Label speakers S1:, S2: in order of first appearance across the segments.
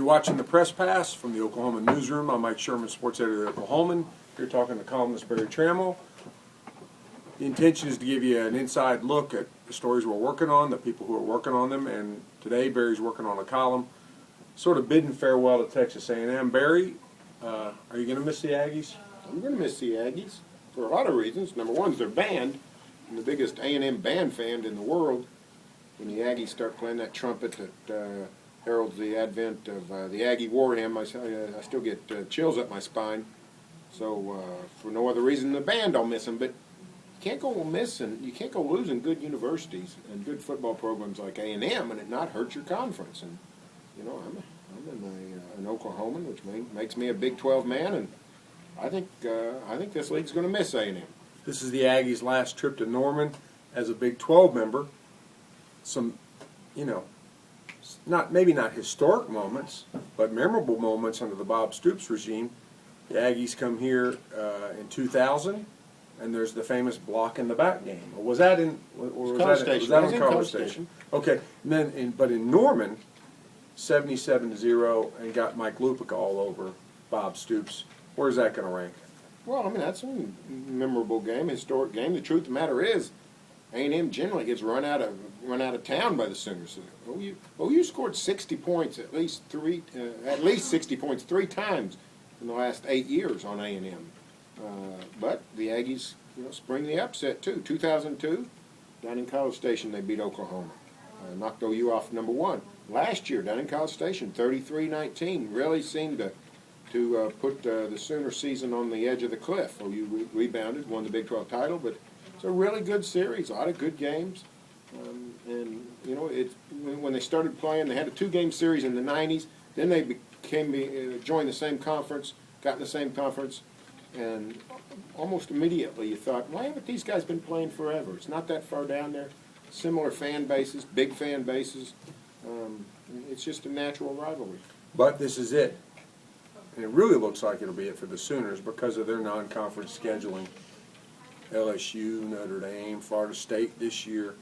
S1: You're watching the Press Pass from the Oklahoman newsroom. I'm Mike Sherman, sports editor of Oklahoman. Here talking to Columnist Berry Tramel. The intention is to give you an inside look at the stories we're working on, the people who are working on them, and today Barry's working on a column sort of bidding farewell to Texas A&M. Barry, are you going to miss the Aggies?
S2: I'm going to miss the Aggies for a lot of reasons. Number one is their band. I'm the biggest A&M band fan in the world. When the Aggies start playing that trumpet that heralds the advent of the Aggie war hymn, I still get chills up my spine. So for no other reason than the band, I'll miss them. But you can't go missing, you can't go losing good universities and good football programs like A&M and it not hurt your conference. And you know, I'm an Oklahoman, which makes me a Big 12 man, and I think this league's going to miss A&M.
S1: This is the Aggies' last trip to Norman as a Big 12 member. Some, you know, maybe not historic moments, but memorable moments under the Bob Stoops regime. The Aggies come here in 2000, and there's the famous block in the back game. Or was that in? Or was that on College Station? Okay, and then but in Norman, 77-0, and got Mike Lupica all over Bob Stoops. Where's that going to rank?
S2: Well, I mean, that's a memorable game, historic game. The truth of the matter is, A&M generally gets run out of town by the Sooners. OU scored 60 points at least 60 points 3 times in the last 8 years on A&M. But the Aggies, spring the upset too. 2002, down in College Station, they beat Oklahoma, knocked OU off number 1. Last year, down in College Station, 33-19, really seemed to put the Sooner season on the edge of the cliff. OU rebounded, won the Big 12 title, but it's a really good series, a lot of good games. And when they started playing, they had a 2-game series in the 90s. Then they joined the same conference, got in the same conference, and almost immediately you thought, why haven't these guys been playing forever? It's not that far down there. Similar fan bases, big fan bases. It's just a natural rivalry.
S1: But this is it. And it really looks like it'll be it for the Sooners because of their non-conference scheduling. LSU, Notre Dame, Florida State this year.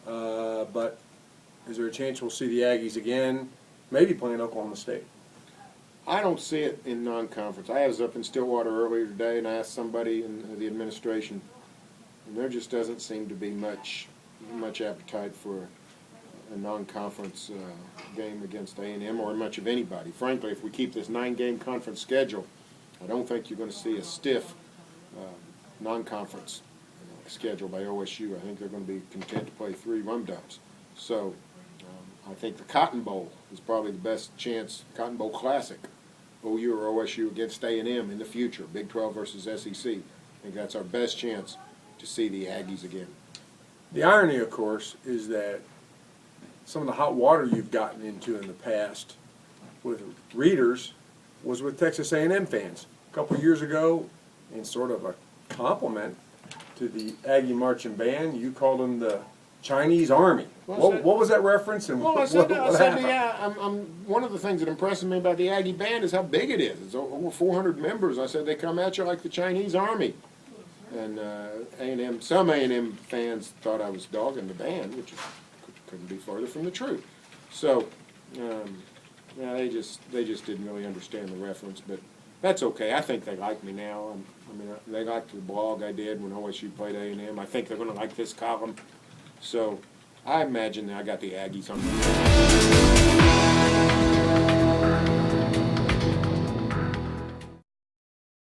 S1: But is there a chance we'll see the Aggies again, maybe playing Oklahoma State?
S2: I don't see it in non-conference. I was up in Stillwater earlier today and I asked somebody in the administration, and there just doesn't seem to be much appetite for a non-conference game against A&M or much of anybody. Frankly, if we keep this 9-game conference schedule, I don't think you're going to see a stiff non-conference schedule by OSU. I think they're going to be content to play 3 rum-dubs. So I think the Cotton Bowl is probably the best chance, Cotton Bowl Classic, OU or OSU against A&M in the future, Big 12 versus SEC. I think that's our best chance to see the Aggies again.
S1: The irony, of course, is that some of the hot water you've gotten into in the past with readers was with Texas A&M fans. A couple of years ago, in sort of a compliment to the Aggie marching band, you called them the Chinese Army. What was that reference? And
S2: well,
S1: what happened?
S2: Yeah, one of the things that impresses me about the Aggie band is how big it is. It's over 400 members. I said they come at you like the Chinese Army. And some A&M fans thought I was dogging the band, which couldn't be further from the truth. So, they just didn't really understand the reference, but that's okay. I think they like me now. They liked the blog I did when OSU played A&M. I think they're going to like this column. So I imagine that I got the Aggies on